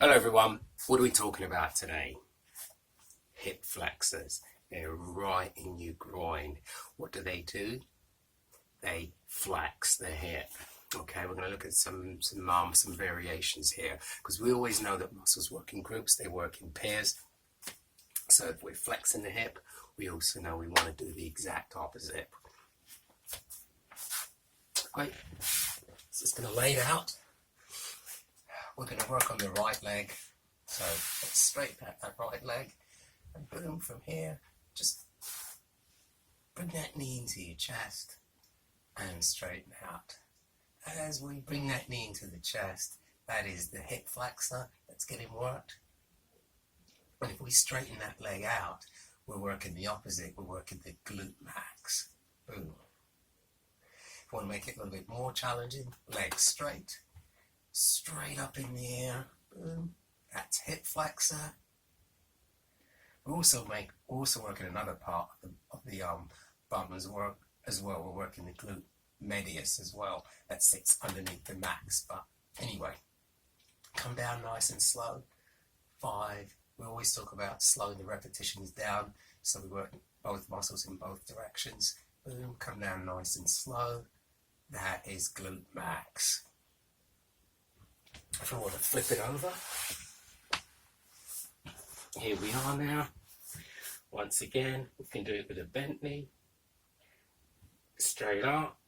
Hello everyone, what are we talking about today? Hip flexors. They're right in your groin. What do? They flex the hip. Okay, we're going to look at some variations here, because we always know that muscles work in groups, they work in pairs. So if we're flexing the hip, we also know we want to do the exact opposite. Great, so it's going to lay it out. We're going to work on the right leg, so let's straighten out that right leg, and boom, from here, just bring that knee into your chest and straighten out. As we bring that knee into the chest, that is the hip flexor that's getting worked. And if we straighten that leg out, we're working the opposite, we're working the glute max. Boom. If you want to make it a little bit more challenging, legs straight up in the air, boom, that's hip flexor. We also working another part of the bum as well. We're working the glute medius as well, that sits underneath the max. But anyway, come down nice and slow. 5. We always talk about slowing the repetitions down, so we work both muscles in both directions. Boom, come down nice and slow. That is glute max. If I want to flip it over, here we are now. Once again, we can do it with a bent knee. Straight up,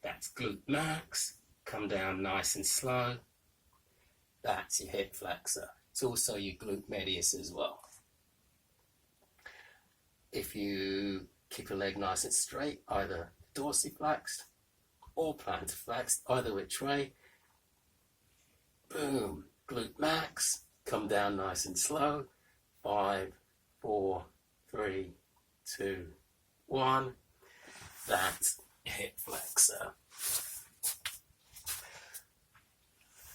that's glute max. Come down nice and slow. That's your hip flexor. It's also your glute medius as well. If you keep your leg nice and straight, either dorsiflexed or plantar flexed, either which way, boom, glute max, come down nice and slow. 5, 4, 3, 2, 1. That's hip flexor.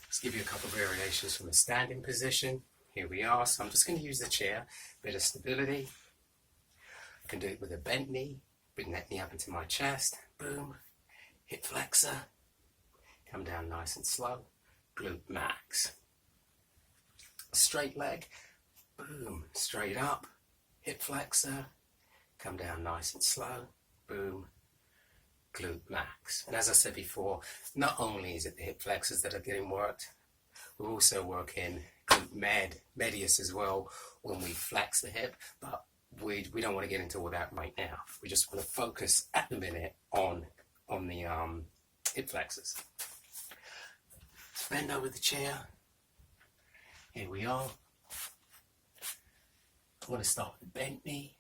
Let's give you a couple of variations from a standing position. Here we are. So I'm just going to use the chair, bit of stability. I can do it with a bent knee. Bring that knee up into my chest. Boom, hip flexor. Come down nice and slow. Glute max. Straight leg, boom, straight up, hip flexor, come down nice and slow, boom, glute max. And as I said before, not only is it the hip flexors that are getting worked, we're also working glute medius as well when we flex the hip, but we don't want to get into all that right now. We just want to focus at the minute on the hip flexors. Bend over the chair. Here we are. I want to start with the bent knee.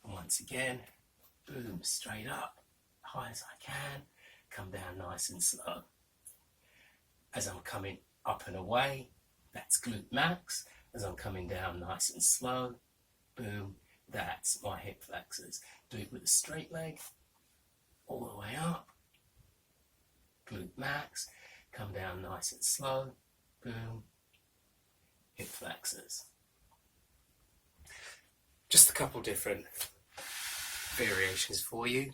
And once again, boom, straight up, high as I can. Come down nice and slow. As I'm coming up and away, that's glute max. As I'm coming down nice and slow, boom, that's my hip flexors. Do it with a straight leg, all the way up. Glute max. Come down nice and slow, boom, hip flexors. Just a couple different variations for you.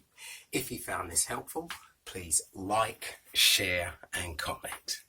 If you found this helpful, please like, share and comment.